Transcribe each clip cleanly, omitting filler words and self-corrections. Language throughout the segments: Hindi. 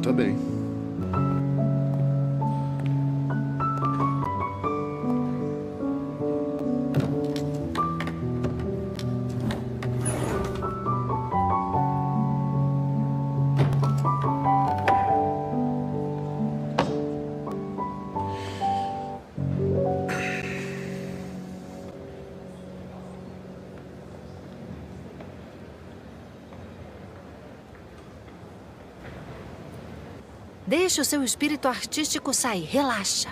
Tá bem. Deixe o seu espírito artístico sair. Relaxa.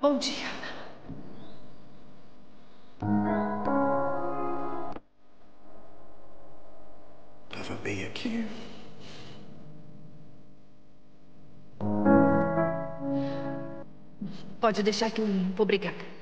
Bom dia. Tava bem aqui. Pode deixar que eu limpo. Obrigada.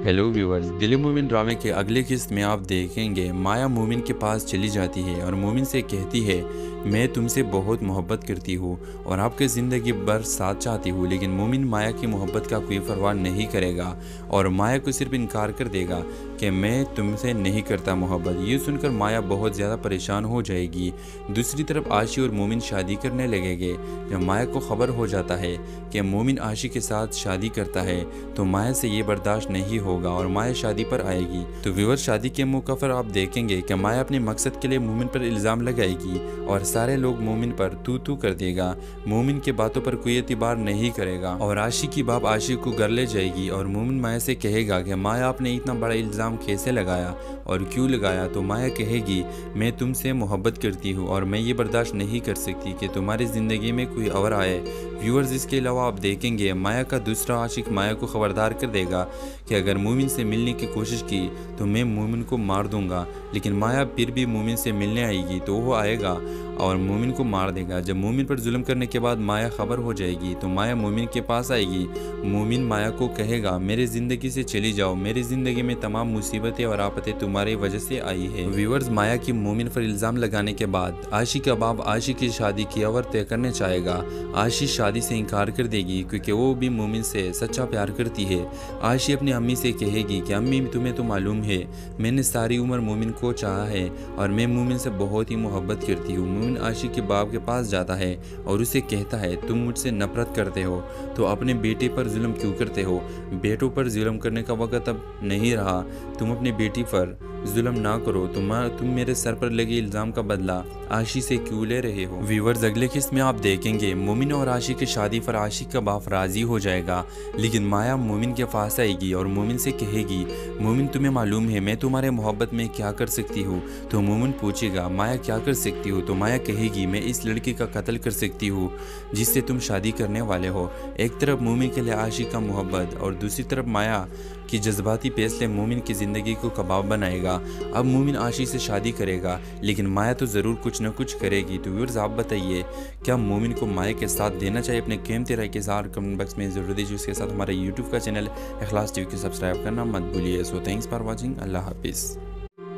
Hello viewers, दिली मूमिन ड्रामे के अगले किस्त में आप देखेंगे माया मूमिन के पास चली जाती है और मूमिन से कहती है मैं तुमसे बहुत मोहब्बत करती हूँ और आपके ज़िंदगी भर साथ चाहती हूँ। लेकिन मूमिन माया की मोहब्बत का कोई परवाह नहीं करेगा और माया को सिर्फ इनकार कर देगा कि मैं तुमसे नहीं करता मोहब्बत। ये सुनकर माया बहुत ज़्यादा परेशान हो जाएगी। दूसरी तरफ आशी और मूमिन शादी करने लगेंगे। जब माया को खबर हो जाता है कि मूमिन आशी के साथ शादी करता है तो माया से ये बर्दाश्त नहीं होगा और माया शादी पर आएगी। तो व्यूअर, शादी के मौके पर आप देखेंगे कि माया अपने मकसद के लिए मूमिन पर इल्ज़ाम लगाएगी और सारे लोग मूमिन पर तू कर देगा। मूमिन के बातों पर कोई एतबार नहीं करेगा और आशी की बाप आशी को घर ले जाएगी और मूमिन माया से कहेगा कि माया आपने इतना बड़ा इल्ज़ाम कैसे लगाया और क्यों लगाया। तो माया कहेगी मैं तुमसे मोहब्बत करती हूँ और मैं ये बर्दाश्त नहीं कर सकती कि तुम्हारी ज़िंदगी में कोई और आए। व्यूअर्स, इसके अलावा आप देखेंगे माया का दूसरा आशिक माया को खबरदार कर देगा कि अगर मूमिन से मिलने की कोशिश की तो मैं मूमिन को मार दूंगा। लेकिन माया फिर भी मूमिन से मिलने आएगी तो वो आएगा और मूमिन को मार देगा। जब मूमिन पर जुल्म करने के बाद माया खबर हो जाएगी तो माया मूमिन के पास आएगी। मूमिन माया को कहेगा मेरी ज़िंदगी से चली जाओ, मेरी ज़िंदगी में तमाम मुसीबतें और आफतें तुम्हारी वजह से आई है। व्यूअर्स, माया की मूमिन पर इल्ज़ाम लगाने के बाद आशी का बाप आशी की शादी की अवर तय करने चाहेगा। आशी शादी से इनकार कर देगी क्योंकि वो भी मूमिन से सच्चा प्यार करती है। आशी अपनी अम्मी से कहेगी कि अम्मी तुम्हें तो मालूम है मैंने सारी उम्र मूमिन को चाहा है और मैं मूमिन से बहुत ही मोहब्बत करती हूँ। मूमिन आशी के बाप के पास जाता है और उसे कहता है तुम मुझसे नफरत करते हो तो अपने बेटे पर जुल्म क्यों करते हो। बेटों पर जुल्म करने का वक्त अब नहीं रहा। तुम अपनी बेटी पर जुल्म ना करो। तुम मेरे सर पर लगे इल्ज़ाम का बदला आशी से क्यों ले रहे हो। व्यूअर्स, अगले किस्त में आप देखेंगे मूमिन और आशी की शादी पर आशी का बाप राजी हो जाएगा। लेकिन माया मूमिन के पास आएगी और मूमिन से कहेगी मूमिन तुम्हें मालूम है मैं तुम्हारे मोहब्बत में क्या कर सकती हूँ। तो मूमिन पूछेगा माया क्या कर सकती हो। तो माया कहेगी मैं इस लड़की का कत्ल कर सकती हूँ जिससे तुम शादी करने वाले हो। एक तरफ मूमिन के लिए आशी का मोहब्बत और दूसरी तरफ माया कि जज्बाती फैसले मोमिन की ज़िंदगी को कबाब बनाएगा। अब मोमिन आशी से शादी करेगा, लेकिन माया तो ज़रूर कुछ न कुछ करेगी। तो व्यूअर्स आप बताइए, क्या मोमिन को माया के साथ देना चाहिए? अपने कीमती राय के साथ कमेंट बॉक्स में ज़रूर दीजिए। उसके साथ हमारे यूट्यूब का चैनल इखलास टीवी को सब्सक्राइब करना मत भूलिए। So thanks for watching. Allah हाफिज़।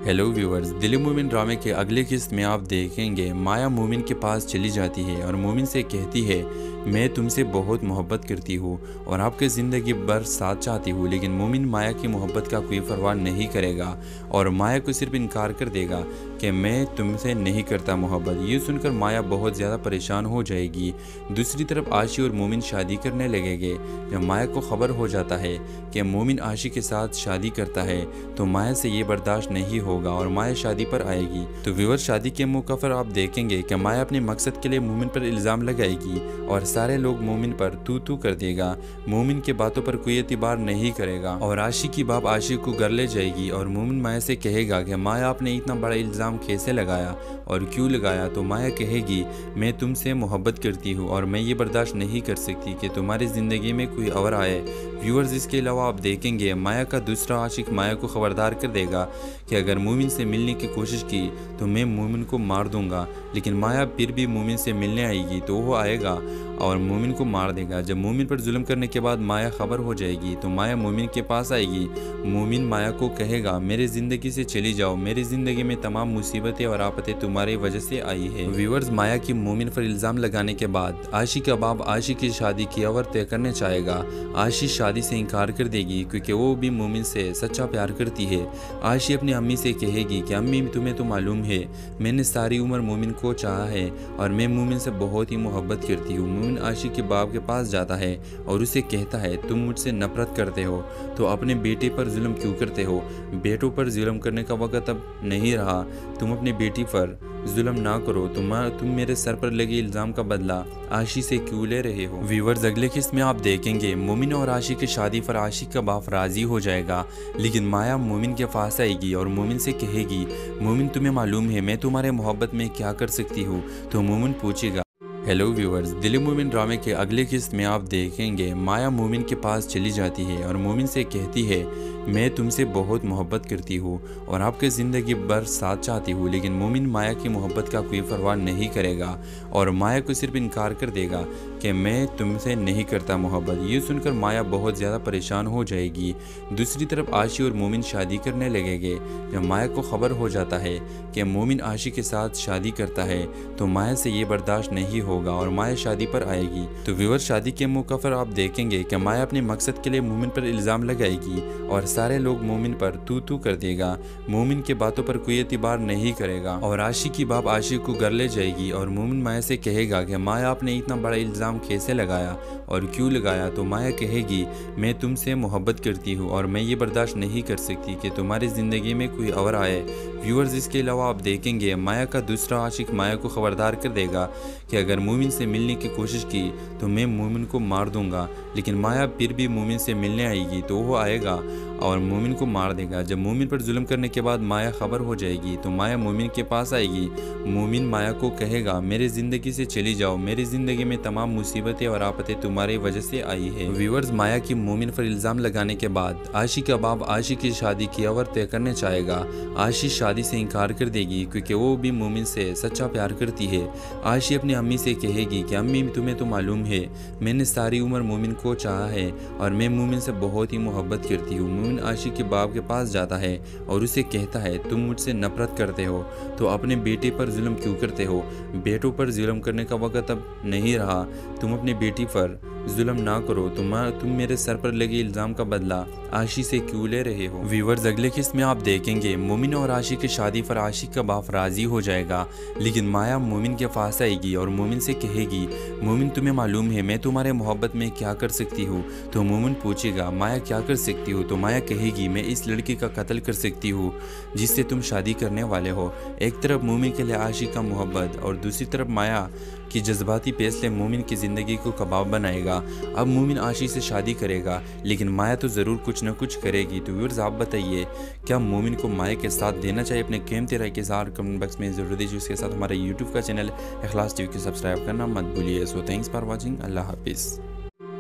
हेलो व्यूअर्स, दिल मोमिन ड्रामे के अगले किस्त में आप देखेंगे माया मोमिन के पास चली जाती है और मोमिन से कहती है, मैं तुमसे बहुत मोहब्बत करती हूँ और आपके ज़िंदगी भर साथ चाहती हूँ। लेकिन मोमिन माया की मोहब्बत का कोई परवाह नहीं करेगा और माया को सिर्फ इनकार कर देगा कि मैं तुमसे नहीं करता मोहब्बत। ये सुनकर माया बहुत ज़्यादा परेशान हो जाएगी। दूसरी तरफ आशी और मोमिन शादी करने लगेंगे। जब माया को खबर हो जाता है कि मोमिन आशी के साथ शादी करता है तो माया से ये बर्दाश्त नहीं होगा और माया शादी पर आएगी। तो व्यूअर, शादी के मौके पर आप देखेंगे कि माया अपने मकसद के लिए मोमिन पर इल्ज़ाम लगाएगी और सारे लोग मोमिन पर तू कर देगा। मोमिन के बातों पर कोई एतबार नहीं करेगा और आशी की बाप आशी को घर ले जाएगी और मोमिन माया से कहेगा कि माया आपने इतना बड़ा इल्ज़ाम कैसे लगाया और क्यों लगाया? तो माया कहेगी, मैं तुमसे मोहब्बत करती हूँ और मैं ये बर्दाश्त नहीं कर सकती कि तुम्हारी ज़िंदगी में कोई और आए। व्यूअर्स, इसके अलावा आप देखेंगे माया का दूसरा आशिक माया को खबरदार कर देगा कि अगर मोमिन से मिलने की कोशिश की तो मैं मोमिन को मार दूंगा। लेकिन माया फिर भी मोमिन से मिलने आएगी तो वो आएगा और मोमिन को मार देगा। जब मोमिन पर जुल्म करने के बाद माया खबर हो जाएगी तो माया मोमिन के पास आएगी। मोमिन माया को कहेगा, मेरी ज़िंदगी से चली जाओ, मेरी ज़िंदगी में तमाम मुसीबतें और आफतें तुम्हारी वजह से आई है। व्यूअर्स, माया की मोमिन पर इल्ज़ाम लगाने के बाद आशी का बाप आशी की शादी की अवर तय करने चाहेगा। आशी शादी से इनकार कर देगी क्योंकि वो भी मोमिन से सच्चा प्यार करती है। आशी अपनी अम्मी से कहेगी कि अम्मी, तुम्हें तो मालूम है मैंने सारी उम्र मोमिन को चाहा है और मैं मोमिन से बहुत ही मोहब्बत करती हूँ। मोमिन आशी के बाप के पास जाता है और उसे कहता है, तुम मुझसे नफरत करते हो तो अपने बेटे पर जुल्म क्यों करते हो? बेटों पर जुल्म करने का वक्त अब नहीं रहा। तुम अपनी बेटी पर जुल्म ना करो। तुम मेरे सर पर लगे इल्ज़ाम का बदला आशी से क्यों ले रहे हो? व्यूअर्स, अगले किस्त में आप देखेंगे मोमिन और आशी की शादी पर आशी का बाप राजी हो जाएगा, लेकिन माया मोमिन के पास आएगी और मोमिन से कहेगी, मोमिन तुम्हें मालूम है मैं तुम्हारे मोहब्बत में क्या कर सकती हूँ? तो मोमिन पूछेगा। हेलो व्यूअर्स, दिल मोमिन ड्रामे के अगले किस्त में आप देखेंगे माया मोमिन के पास चली जाती है और मोमिन से कहती है, मैं तुमसे बहुत मोहब्बत करती हूँ और आपके ज़िंदगी भर साथ चाहती हूँ। लेकिन मोमिन माया की मोहब्बत का कोई परवाह नहीं करेगा और माया को सिर्फ इनकार कर देगा कि मैं तुमसे नहीं करता मोहब्बत। ये सुनकर माया बहुत ज़्यादा परेशान हो जाएगी। दूसरी तरफ आशी और मोमिन शादी करने लगेंगे। जब माया को खबर हो जाता है कि मोमिन आशी के साथ शादी करता है तो माया से ये बर्दाश्त नहीं होगा और माया शादी पर आएगी। तो व्यूअर, शादी के मौके पर आप देखेंगे कि माया अपने मकसद के लिए मोमिन पर इल्ज़ाम लगाएगी और सारे लोग मोमिन पर तू कर देगा। मोमिन के बातों पर कोई एतबार नहीं करेगा और आशी की बाप आशी को घर ले जाएगी और मोमिन माया से कहेगा कि माया आपने इतना बड़ा इल्ज़ाम कैसे लगाया और क्यों लगाया? तो माया कहेगी, मैं तुमसे मोहब्बत करती हूँ और मैं ये बर्दाश्त नहीं कर सकती कि तुम्हारी ज़िंदगी में कोई और आए। व्यूअर्स, इसके अलावा आप देखेंगे माया का दूसरा आशिक माया को खबरदार कर देगा कि अगर मोमिन से मिलने की कोशिश की तो मैं मोमिन को मार दूंगा। लेकिन माया फिर भी मोमिन से मिलने आएगी तो वो आएगा और मोमिन को मार देगा। जब मोमिन पर जुल्म करने के बाद माया खबर हो जाएगी तो माया मोमिन के पास आएगी। मोमिन माया को कहेगा, मेरी ज़िंदगी से चली जाओ, मेरी ज़िंदगी में तमाम मुसीबतें और आफतें तुम्हारी वजह से आई है। व्यूअर्स, माया की मोमिन पर इल्ज़ाम लगाने के बाद आशी का बाप आशी की शादी की अवर तय करने चाहेगा। आशी शादी से इनकार कर देगी क्योंकि वो भी मोमिन से सच्चा प्यार करती है। आशी अपनी अम्मी से कहेगी कि अम्मी, तुम्हें तो मालूम है मैंने सारी उम्र मोमिन को चाहा है और मैं मोमिन से बहुत ही मोहब्बत करती हूँ। मोमिन आशी के बाप के पास जाता है और उसे कहता है, तुम मुझसे नफरत करते हो तो अपने बेटे पर जुल्म क्यों करते हो? बेटों पर जुल्म करने का वक्त अब नहीं रहा। तुम अपनी बेटी पर जुल्म ना करो। तुम मेरे सर पर लगे इल्ज़ाम का बदला आशी से क्यों ले रहे हो? व्यूअर्स, अगले किस्त में आप देखेंगे मोमिन और आशी की शादी पर आशी का बाप राजी हो जाएगा, लेकिन माया मोमिन के पास आएगी और मोमिन से कहेगी, मोमिन तुम्हें मालूम है मैं तुम्हारे मोहब्बत में क्या कर सकती हूँ? तो मोमिन पूछेगा, माया क्या कर सकती हो? तो माया कहेगी, मैं इस लड़की का कत्ल कर सकती हूँ जिससे तुम शादी करने वाले हो। एक तरफ मोमिन के लिए आशी का मोहब्बत और दूसरी तरफ माया कि जज्बाती फैसले मोमिन की ज़िंदगी को कबाब बनाएगा। अब मोमिन आशी से शादी करेगा, लेकिन माया तो ज़रूर कुछ न कुछ करेगी। तो व्यूअर्स, आप बताइए, क्या मोमिन को माया के साथ देना चाहिए? अपने कीमती राय के साथ कमेंट बॉक्स में ज़रूर दीजिए। उसके साथ हमारे यूट्यूब का चैनल इखलास टीवी को सब्सक्राइब करना मत भूलिए। So thanks for watching. Allah हाफिज़।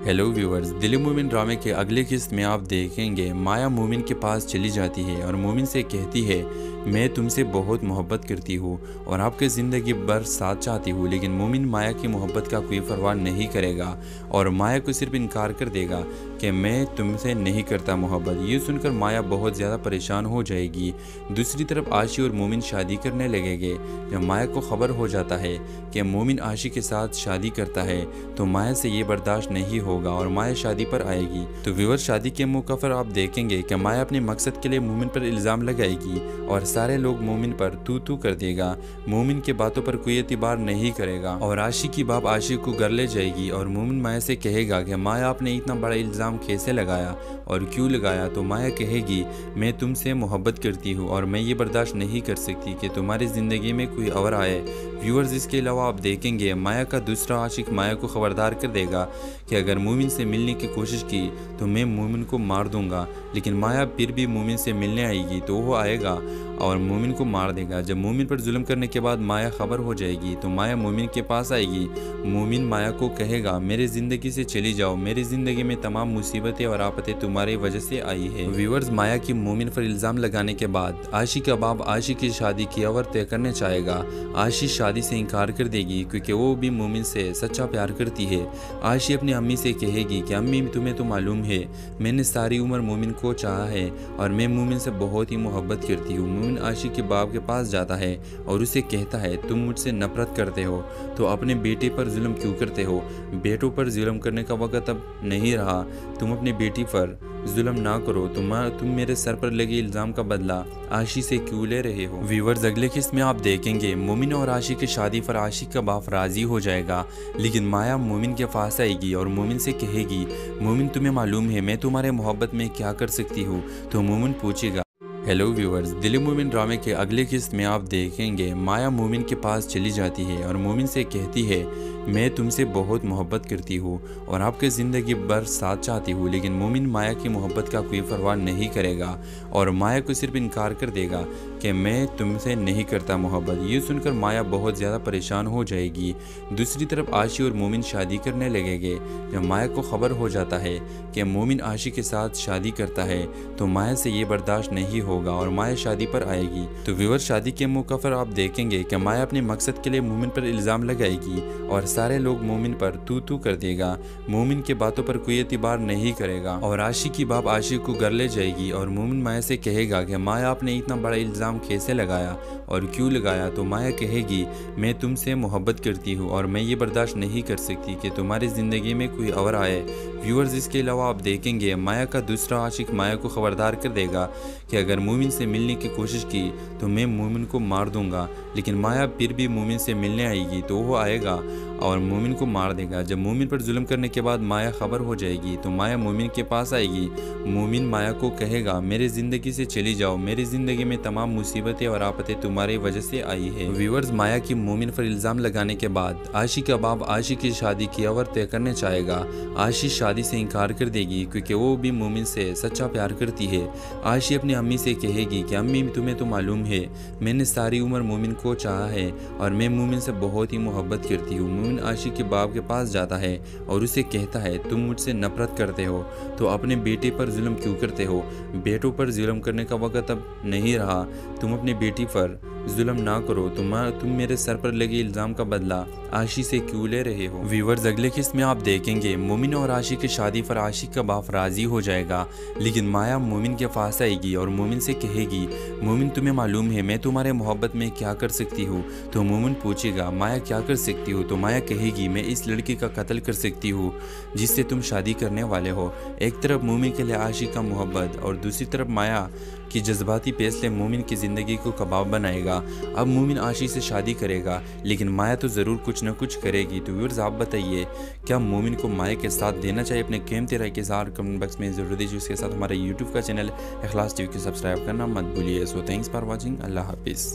हेलो व्यूअर्स, दिल मोमिन ड्रामे के अगले किस्त में आप देखेंगे माया मोमिन के पास चली जाती है और मोमिन से कहती है मैं तुमसे बहुत मोहब्बत करती हूँ और आपके ज़िंदगी भर साथ चाहती हूँ। लेकिन मोमिन माया की मोहब्बत का कोई परवाह नहीं करेगा और माया को सिर्फ इनकार कर देगा कि मैं तुमसे नहीं करता मोहब्बत। ये सुनकर माया बहुत ज़्यादा परेशान हो जाएगी। दूसरी तरफ आशी और मोमिन शादी करने लगेंगे। जब माया को खबर हो जाता है कि मोमिन आशी के साथ शादी करता है तो माया से ये बर्दाश्त नहीं होगा और माया शादी पर आएगी। तो व्यूअर, शादी के मौके पर आप देखेंगे कि माया अपने मकसद के लिए मोमिन पर इल्ज़ाम लगाएगी और सारे लोग मोमिन पर तू कर देगा। मोमिन के बातों पर कोई एतबार नहीं करेगा और आशी की बाप आशी को घर ले जाएगी और मोमिन माया से कहेगा कि माया आपने इतना बड़ा इल्ज़ाम कैसे लगाया और क्यों लगाया। तो माया कहेगी मैं तुमसे मोहब्बत करती हूँ और मैं ये बर्दाश्त नहीं कर सकती कि तुम्हारी ज़िंदगी में कोई और आए। व्यूअर्स, इसके अलावा आप देखेंगे माया का दूसरा आशिक माया को खबरदार कर देगा कि अगर मोमिन से मिलने की कोशिश की तो मैं मोमिन को मार दूंगा। लेकिन माया फिर भी मोमिन से मिलने आएगी तो वो आएगा और मोमिन को मार देगा। जब मोमिन पर जुल्म करने के बाद माया खबर हो जाएगी तो माया मोमिन के पास आएगी। मोमिन माया को कहेगा मेरी ज़िंदगी से चली जाओ, मेरी ज़िंदगी में तमाम मुसीबतें और आफतें तुम्हारी वजह से आई है। व्यूअर्स, माया की मोमिन पर इल्ज़ाम लगाने के बाद आशी का बाप आशी की शादी की अवर तय करने चाहेगा। आशी शादी से इनकार कर देगी क्योंकि वो भी मोमिन से सच्चा प्यार करती है। आशी अपनी अम्मी से कहेगी कि अम्मी, तुम्हें तो मालूम है मैंने सारी उम्र मोमिन को चाहा है और मैं मोमिन से बहुत ही मोहब्बत करती हूँ। मोमिन आशी के बाप के पास जाता है और उसे कहता है तुम मुझसे नफरत करते हो तो अपने बेटे पर जुल्म क्यों करते हो। बेटों पर जुल्म करने का वक्त अब नहीं रहा। तुम अपनी बेटी पर जुल्म ना करो। तुम मेरे सर पर लगे इल्ज़ाम का बदला आशी से क्यों ले रहे हो। व्यूअर्स, अगले किस्त में आप देखेंगे मोमिन और आशी की शादी पर आशी का बाप राजी हो जाएगा। लेकिन माया मोमिन के पास आएगी और मोमिन से कहेगी मोमिन, तुम्हें मालूम है मैं तुम्हारे मोहब्बत में क्या कर सकती हूँ। तो मोमिन पूछेगा। हेलो व्यूअर्स, दिल मोमिन ड्रामे के अगले किस्त में आप देखेंगे माया मोमिन के पास चली जाती है और मोमिन से कहती है मैं तुमसे बहुत मोहब्बत करती हूँ और आपके ज़िंदगी भर साथ चाहती हूँ। लेकिन मोमिन माया की मोहब्बत का कोई परवाह नहीं करेगा और माया को सिर्फ इनकार कर देगा कि मैं तुमसे नहीं करता मोहब्बत। ये सुनकर माया बहुत ज़्यादा परेशान हो जाएगी। दूसरी तरफ आशी और मोमिन शादी करने लगेंगे। जब माया को खबर हो जाता है कि मोमिन आशी के साथ शादी करता है तो माया से ये बर्दाश्त नहीं होगा और माया शादी पर आएगी। तो व्यूअर, शादी के मौके पर आप देखेंगे कि माया अपने मकसद के लिए मोमिन पर इल्ज़ाम लगाएगी और सारे लोग मोमिन पर तू कर देगा। मोमिन के बातों पर कोई एतबार नहीं करेगा और आशी की बाप आशी को घर ले जाएगी और मोमिन माया से कहेगा कि माया आपने इतना बड़ा इल्ज़ाम कैसे लगाया और क्यों लगाया। तो माया कहेगी मैं तुमसे मोहब्बत करती हूँ और मैं ये बर्दाश्त नहीं कर सकती कि तुम्हारी ज़िंदगी में कोई और आए। व्यूअर्स, इसके अलावा आप देखेंगे माया का दूसरा आशिक माया को खबरदार कर देगा कि अगर मोमिन से मिलने की कोशिश की तो मैं मोमिन को मार दूंगा। लेकिन माया फिर भी मोमिन से मिलने आएगी तो वो आएगा और मोमिन को मार देगा। जब मोमिन पर जुल्म करने के बाद माया खबर हो जाएगी तो माया मोमिन के पास आएगी। मोमिन माया को कहेगा मेरी ज़िंदगी से चली जाओ, मेरी ज़िंदगी में तमाम मुसीबतें और आफतें तुम्हारी वजह से आई है। व्यूअर्स, माया की मोमिन पर इल्ज़ाम लगाने के बाद आशी का बाप आशी की शादी की अवर तय करने चाहेगा। आशी शादी से इनकार कर देगी क्योंकि वो भी मोमिन से सच्चा प्यार करती है। आशी अपनी अम्मी से कहेगी कि अम्मी, तुम्हें तो मालूम है मैंने सारी उम्र मोमिन को चाहा है और मैं मोमिन से बहुत ही मोहब्बत करती हूँ। मोमिन आशी के बाप के पास जाता है और उसे कहता है तुम मुझसे नफरत करते हो तो अपने बेटे पर जुल्म क्यों करते हो। बेटों पर जुल्म करने का वक्त अब नहीं रहा। तुम अपनी बेटी पर जुल्म ना करो। तुम मेरे सर पर लगे इल्ज़ाम का बदला आशी से क्यों ले रहे हो। व्यूअर्स, अगले किस्त में आप देखेंगे मोमिन और आशी की शादी पर आशी का बाप राजी हो जाएगा। लेकिन माया मोमिन के पास आएगी और मोमिन से कहेगी मोमिन, तुम्हें मालूम है मैं तुम्हारे मोहब्बत में क्या कर सकती हूँ। तो मोमिन पूछेगा माया क्या कर सकती हो। तो माया कहेगी मैं इस लड़की का कत्ल कर सकती हूँ जिससे तुम शादी करने वाले हो। एक तरफ मोमिन के लिए आशी का मोहब्बत और दूसरी तरफ माया कि जज्बाती फैसले मोमिन की ज़िंदगी को कबाब बनाएगा। अब मोमिन आशी से शादी करेगा लेकिन माया तो ज़रूर कुछ न कुछ करेगी। तो व्यूअर्स, आप बताइए क्या मोमिन को माया के साथ देना चाहिए। अपने कीमती राय के साथ कमेंट बॉक्स में ज़रूर दीजिए। उसके साथ हमारे यूट्यूब का चैनल इखलास टीवी को सब्सक्राइब करना मत भूलिए। So thanks for watching. Allah हाफिज़।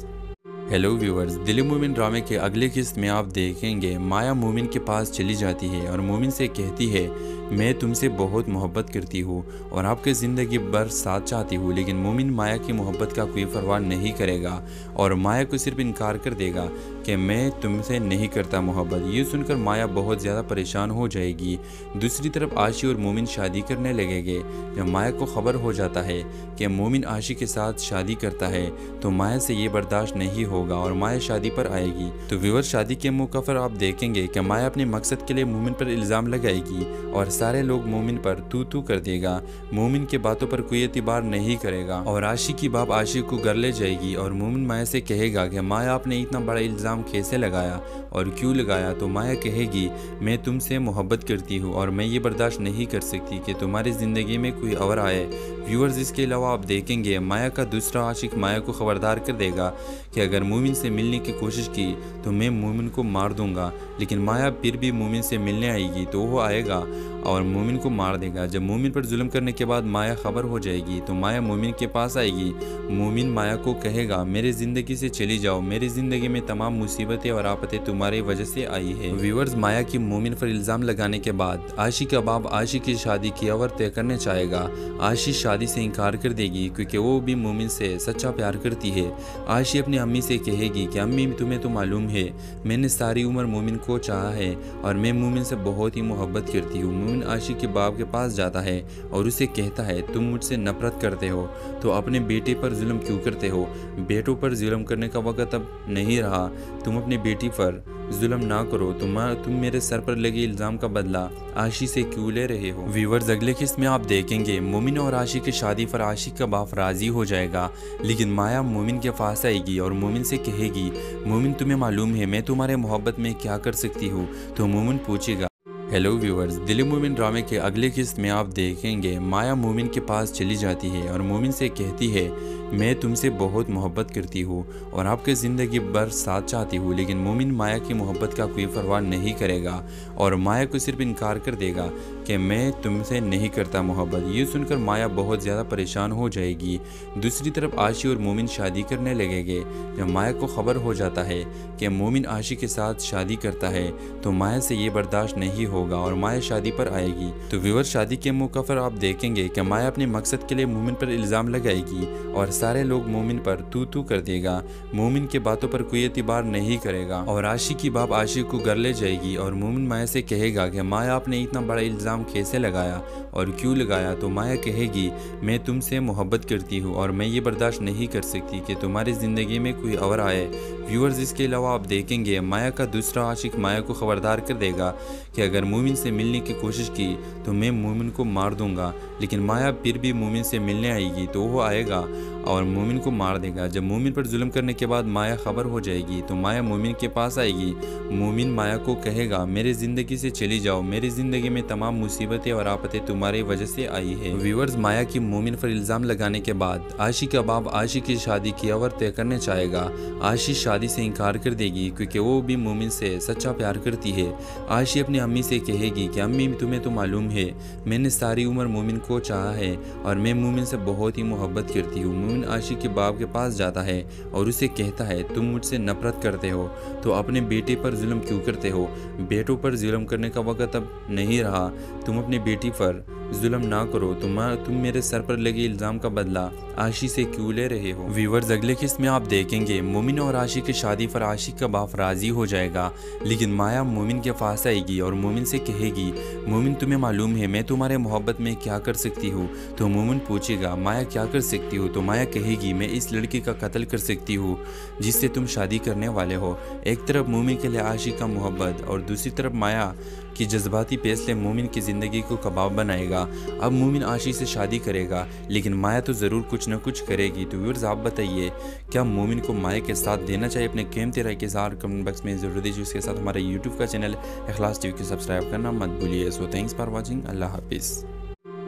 हेलो व्यूअर्स, दिल मोमिन ड्रामे के अगले किस्त में आप देखेंगे माया मोमिन के पास चली जाती है और मोमिन से कहती है मैं तुमसे बहुत मोहब्बत करती हूँ और आपके ज़िंदगी भर साथ चाहती हूँ, लेकिन मोमिन माया की मोहब्बत का कोई परवाह नहीं करेगा और माया को सिर्फ इनकार कर देगा कि मैं तुमसे नहीं करता मोहब्बत। ये सुनकर माया बहुत ज़्यादा परेशान हो जाएगी। दूसरी तरफ आशी और मोमिन शादी करने लगेंगे। जब माया को खबर हो जाता है कि मोमिन आशी के साथ शादी करता है तो माया से ये बर्दाश्त नहीं होगा और माया शादी पर आएगी। तो व्यूअर, शादी के मौके पर आप देखेंगे कि माया अपने मकसद के लिए मोमिन पर इल्ज़ाम लगाएगी और सारे लोग मोमिन पर तू कर देगा। मोमिन के बातों पर कोई एतबार नहीं करेगा और आशी की बाप आशी को घर ले जाएगी और मोमिन माया से कहेगा कि माया आपने इतना बड़ा इल्ज़ाम कैसे लगाया और क्यों लगाया। तो माया कहेगी मैं तुमसे मोहब्बत करती हूँ और मैं ये बर्दाश्त नहीं कर सकती कि तुम्हारी ज़िंदगी में कोई और आए। व्यूअर्स, इसके अलावा आप देखेंगे माया का दूसरा आशिक माया को खबरदार कर देगा कि अगर मोमिन से मिलने की कोशिश की तो मैं मोमिन को मार दूंगा, लेकिन माया फिर भी मोमिन से मिलने आएगी तो वो आएगा और मोमिन को मार देगा। जब मोमिन पर जुल्म करने के बाद माया खबर हो जाएगी तो माया मोमिन के पास आएगी। मोमिन माया को कहेगा मेरी ज़िंदगी से चली जाओ, मेरी ज़िंदगी में तमाम मुसीबतें और आफतें तुम्हारी वजह से आई है। व्यूअर्स, माया की मोमिन पर इल्ज़ाम लगाने के बाद आशी का बाप आशी की शादी की अवर तय करने चाहेगा। आशी शादी से इनकार कर देगी क्योंकि वो भी मोमिन से सच्चा प्यार करती है। आशी अपनी अम्मी से कहेगी कि अम्मी, तुम्हें तो मालूम है मैंने सारी उम्र मोमिन को चाहा है और मैं मोमिन से बहुत ही मोहब्बत करती हूँ। मोमिन आशी के बाप के पास जाता है और उसे कहता है तुम मुझसे नफरत करते हो तो अपने बेटे पर जुल्म क्यों करते हो। बेटों पर जुल्म करने का वक्त अब नहीं रहा, तुम अपनी बेटी पर जुल्म ना करो। तुम मेरे सर पर लगे इल्ज़ाम का बदला आशी से क्यों ले रहे हो। व्यूअर्स, अगले किस्त में आप देखेंगे मोमिन और आशी की शादी पर आशी का बाप राजी हो जाएगा, लेकिन माया मोमिन के पास आएगी और मोमिन से कहेगी मोमिन, तुम्हें मालूम है मैं तुम्हारे मोहब्बत में क्या कर सकती हूँ। तो मोमिन पूछेगा। हेलो व्यूअर्स, दिल मोमिन ड्रामे के अगले किस्त में आप देखेंगे माया मोमिन के पास चली जाती है और मोमिन से कहती है मैं तुमसे बहुत मोहब्बत करती हूँ और आपके ज़िंदगी भर साथ चाहती हूँ, लेकिन मोमिन माया की मोहब्बत का कोई परवाह नहीं करेगा और माया को सिर्फ इनकार कर देगा कि मैं तुमसे नहीं करता मोहब्बत। ये सुनकर माया बहुत ज़्यादा परेशान हो जाएगी। दूसरी तरफ आशी और मोमिन शादी करने लगेंगे। जब माया को खबर हो जाता है कि मोमिन आशी के साथ शादी करता है तो माया से ये बर्दाश्त नहीं होगा और माया शादी पर आएगी। तो व्यूअर, शादी के मौके पर आप देखेंगे कि माया अपने मकसद के लिए मोमिन पर इल्ज़ाम लगाएगी और सारे लोग मोमिन पर तू कर देगा। मोमिन के बातों पर कोई एतबार नहीं करेगा और आशी की बाप आशी को घर ले जाएगी और मोमिन माया से कहेगा कि माया आपने इतना बड़ा इल्ज़ाम कैसे लगाया और क्यों लगाया। तो माया कहेगी मैं तुमसे मोहब्बत करती हूँ और मैं ये बर्दाश्त नहीं कर सकती कि तुम्हारी ज़िंदगी में कोई और आए। व्यूअर्स, इसके अलावा आप देखेंगे माया का दूसरा आशिक माया को खबरदार कर देगा कि अगर मोमिन से मिलने की कोशिश की तो मैं मोमिन को मार दूंगा, लेकिन माया फिर भी मोमिन से मिलने आएगी तो वो आएगा और मोमिन को मार देगा। जब मोमिन पर जुल्म करने के बाद माया खबर हो जाएगी तो माया मोमिन के पास आएगी। मोमिन माया को कहेगा मेरी ज़िंदगी से चली जाओ, मेरी ज़िंदगी में तमाम मुसीबतें और आफतें तुम्हारी वजह से आई है। व्यूअर्स, माया की मोमिन पर इल्ज़ाम लगाने के बाद आशी का बाप आशी की शादी की अवर तय करने चाहेगा। आशी शादी से इनकार कर देगी क्योंकि वो भी मोमिन से सच्चा प्यार करती है। आशी अपनी अम्मी से कहेगी कि अम्मी, तुम्हें तो मालूम है मैंने सारी उम्र मोमिन को चाहा है और मैं मोमिन से बहुत ही मोहब्बत करती हूँ। मोमिन आशी के बाप के पास जाता है और उसे कहता है तुम मुझसे नफरत करते हो तो अपने बेटे पर जुल्म क्यों करते हो। बेटों पर जुल्म करने का वक्त अब नहीं रहा, तुम अपनी बेटी पर जुल्म ना करो। तुम मेरे सर पर लगे इल्ज़ाम का बदला आशी से क्यों ले रहे हो। व्यूअर्स, अगले किस्त में आप देखेंगे मोमिन और आशी की शादी पर आशी का बाप राजी हो जाएगा, लेकिन माया मोमिन के पास आएगी और मोमिन से कहेगी मोमिन, तुम्हें मालूम है मैं तुम्हारे मोहब्बत में क्या कर सकती हूँ। तो मोमिन पूछेगा माया क्या कर सकती हो। तो माया कहेगी मैं इस लड़की का कत्ल कर सकती हूँ जिससे तुम शादी करने वाले हो। एक तरफ मोमिन के लिए आशी का मोहब्बत और दूसरी तरफ माया कि जज्बाती फैसले मोमिन की ज़िंदगी को कबाब बनाएगा। अब मोमिन आशी से शादी करेगा, लेकिन माया तो ज़रूर कुछ न कुछ करेगी। तो व्यूअर्स, आप बताइए क्या मोमिन को माया के साथ देना चाहिए। अपने कीमती राय के साथ कमेंट बॉक्स में ज़रूर दीजिए। उसके साथ हमारे यूट्यूब का चैनल इखलास टीवी को सब्सक्राइब करना मत भूलिए। So thanks for watching. Allah हाफिज़।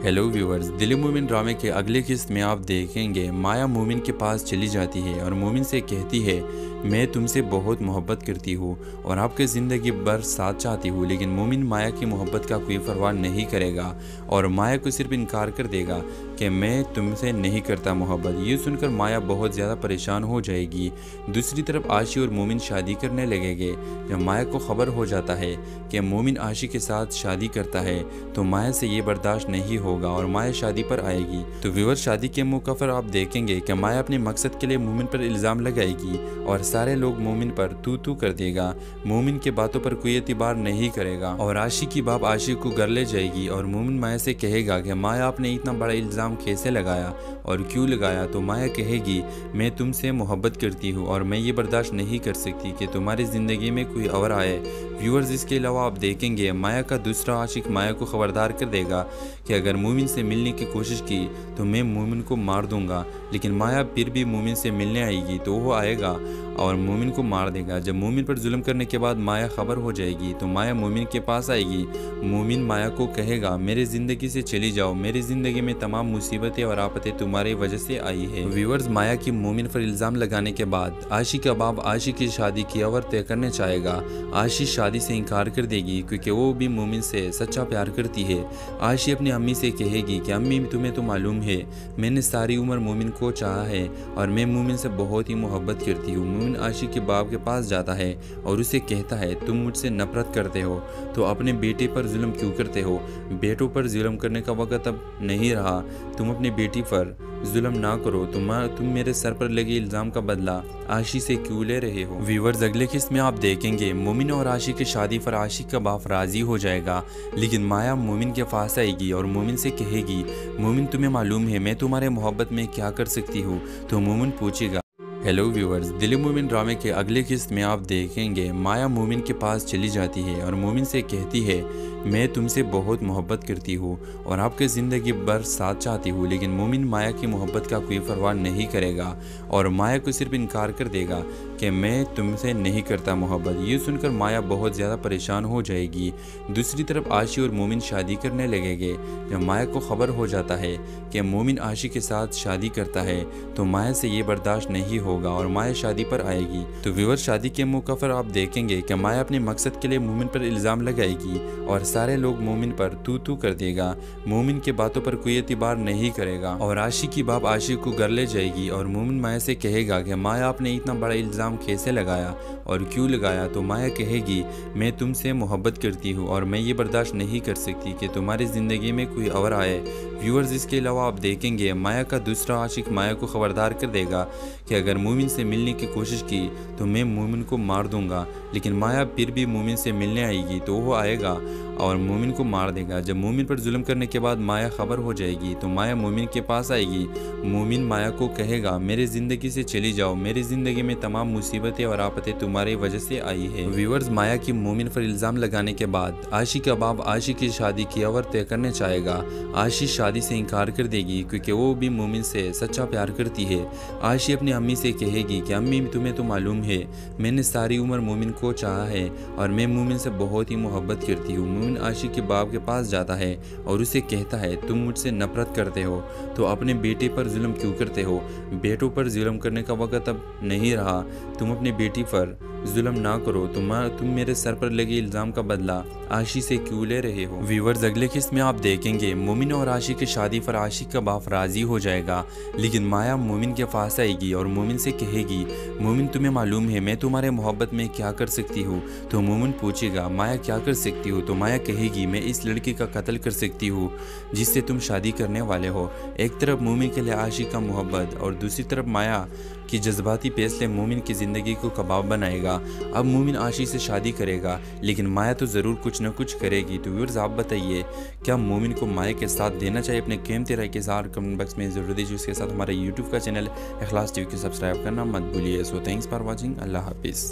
हेलो व्यूअर्स, दिल मोमिन ड्रामे के अगले किस्त में आप देखेंगे माया मोमिन के पास चली जाती है और मोमिन से कहती है मैं तुमसे बहुत मोहब्बत करती हूँ और आपके ज़िंदगी भर साथ चाहती हूँ, लेकिन मोमिन माया की मोहब्बत का कोई परवाह नहीं करेगा और माया को सिर्फ इनकार कर देगा कि मैं तुमसे नहीं करता मोहब्बत। ये सुनकर माया बहुत ज़्यादा परेशान हो जाएगी। दूसरी तरफ आशी और मोमिन शादी करने लगेंगे। जब माया को खबर हो जाता है कि मोमिन आशी के साथ शादी करता है तो माया से ये बर्दाश्त नहीं होगा और माया शादी पर आएगी। तो व्यूअर, शादी के मौके पर आप देखेंगे कि माया अपने मकसद के लिए मोमिन पर इल्ज़ाम लगाएगी और सारे लोग मोमिन पर तू कर देगा। मोमिन के बातों पर कोई एतबार नहीं करेगा और आशी की बाप आशी को घर ले जाएगी और मोमिन माया से कहेगा कि माया आपने इतना बड़ा इल्ज़ाम कैसे लगाया और क्यों लगाया। तो माया कहेगी मैं तुमसे मोहब्बत करती हूँ और मैं ये बर्दाश्त नहीं कर सकती कि तुम्हारी ज़िंदगी में कोई और आए। व्यूअर्स, इसके अलावा आप देखेंगे माया का दूसरा आशिक माया को खबरदार कर देगा कि अगर मोमिन से मिलने की कोशिश की तो मैं मोमिन को मार दूंगा, लेकिन माया फिर भी मोमिन से मिलने आएगी तो वो आएगा और मोमिन को मार देगा। जब मोमिन पर जुल्म करने के बाद माया खबर हो जाएगी तो माया मोमिन के पास आएगी। मोमिन माया को कहेगा मेरी ज़िंदगी से चली जाओ, मेरी ज़िंदगी में तमाम मुसीबतें और आफतें तुम्हारी वजह से आई है। व्यूअर्स, माया की मोमिन पर इल्ज़ाम लगाने के बाद आशी का बाप आशी की शादी की अवर तय करने चाहेगा। आशी शादी से इनकार कर देगी क्योंकि वो भी मोमिन से सच्चा प्यार करती है। आशी अपनी अम्मी से कहेगी कि अम्मी, तुम्हें तो मालूम है मैंने सारी उम्र मोमिन को चाहा है और मैं मोमिन से बहुत ही मोहब्बत करती हूँ। मोमिन आशी के बाप के पास जाता है और उसे कहता है तुम मुझसे नफरत करते हो तो अपने बेटे पर जुल्म क्यों करते हो। बेटों पर जुल्म करने का वक्त अब नहीं रहा, तुम अपनी बेटी पर जुल्म ना करो। तुम मेरे सर पर लगे इल्ज़ाम का बदला आशी से क्यों ले रहे हो। व्यूअर्स, अगले किस्त में आप देखेंगे मोमिन और आशी की शादी पर आशी का बाप राजी हो जाएगा, लेकिन माया मोमिन के पास आएगी और मोमिन से कहेगी मोमिन, तुम्हें मालूम है मैं तुम्हारे मोहब्बत में क्या कर सकती हूँ। तो मोमिन पूछेगा। हेलो व्यूअर्स, दिल मोमिन ड्रामे के अगले किस्त में आप देखेंगे माया मोमिन के पास चली जाती है और मोमिन से कहती है मैं तुमसे बहुत मोहब्बत करती हूँ और आपके ज़िंदगी भर साथ चाहती हूँ, लेकिन मोमिन माया की मोहब्बत का कोई परवाह नहीं करेगा और माया को सिर्फ इनकार कर देगा कि मैं तुमसे नहीं करता मोहब्बत। ये सुनकर माया बहुत ज़्यादा परेशान हो जाएगी। दूसरी तरफ आशी और मोमिन शादी करने लगेंगे। जब माया को खबर हो जाता है कि मोमिन आशी के साथ शादी करता है तो माया से ये बर्दाश्त नहीं होगा और माया शादी पर आएगी। तो व्यूअर, शादी के मौके पर आप देखेंगे कि माया अपने मकसद के लिए मोमिन पर इल्ज़ाम लगाएगी और सारे लोग मोमिन पर तू कर देगा। मोमिन के बातों पर कोई एतबार नहीं करेगा और आशी की बाप आशी को घर ले जाएगी और मोमिन माया से कहेगा कि माया आपने इतना बड़ा इल्ज़ाम कैसे लगाया और क्यों लगाया। तो माया कहेगी मैं तुमसे मोहब्बत करती हूँ और मैं ये बर्दाश्त नहीं कर सकती कि तुम्हारी ज़िंदगी में कोई और आए। व्यूअर्स, इसके अलावा आप देखेंगे माया का दूसरा आशिक माया को खबरदार कर देगा कि अगर मोमिन से मिलने की कोशिश की तो मैं मोमिन को मार दूंगा, लेकिन माया फिर भी मोमिन से मिलने आएगी तो वो आएगा और मोमिन को मार देगा। जब मोमिन पर जुल्म करने के बाद माया खबर हो जाएगी तो माया मोमिन के पास आएगी। मोमिन माया को कहेगा मेरी ज़िंदगी से चली जाओ, मेरी ज़िंदगी में तमाम मुसीबतें और आफतें तुम्हारी वजह से आई है। व्यूअर्स, माया की मोमिन पर इल्ज़ाम लगाने के बाद आशी का बाप आशी की शादी की अवर तय करने चाहेगा। आशी शादी से इनकार कर देगी क्योंकि वो भी मोमिन से सच्चा प्यार करती है। आशी अपनी अम्मी से कहेगी कि अम्मी, तुम्हें तो मालूम है मैंने सारी उम्र मोमिन को चाहा है और मैं मोमिन से बहुत ही मोहब्बत करती हूँ। मोमिन आशी के बाप के पास जाता है और उसे कहता है तुम मुझसे नफरत करते हो तो अपने बेटे पर जुल्म क्यों करते हो। बेटों पर जुल्म करने का वक्त अब नहीं रहा, तुम अपनी बेटी पर जुल्म ना करो। तुम मेरे सर पर लगे इल्ज़ाम का बदला आशी से क्यों ले रहे हो। व्यूअर्स, अगले किस्त में आप देखेंगे मोमिन और आशी की शादी पर आशी का बाप राजी हो जाएगा, लेकिन माया मोमिन के पास आएगी और मोमिन से कहेगी मोमिन, तुम्हें मालूम है मैं तुम्हारे मोहब्बत में क्या कर सकती हूँ। तो मोमिन पूछेगा माया क्या कर सकती हो। तो माया कहेगी मैं इस लड़की का कत्ल कर सकती हूँ जिससे तुम शादी करने वाले हो। एक तरफ मोमिन के लिए आशी का मोहब्बत और दूसरी तरफ माया कि जज्बाती फैसले मोमिन की ज़िंदगी को कबाब बनाएगा। अब मोमिन आशी से शादी करेगा, लेकिन माया तो ज़रूर कुछ न कुछ करेगी। तो व्यूअर्स, आप बताइए क्या मोमिन को माया के साथ देना चाहिए। अपने कीमती राय के साथ कमेंट बॉक्स में ज़रूर दीजिए। उसके साथ हमारे यूट्यूब का चैनल इखलास टीवी को सब्सक्राइब करना मत भूलिए। So thanks for watching. Allah हाफिज़।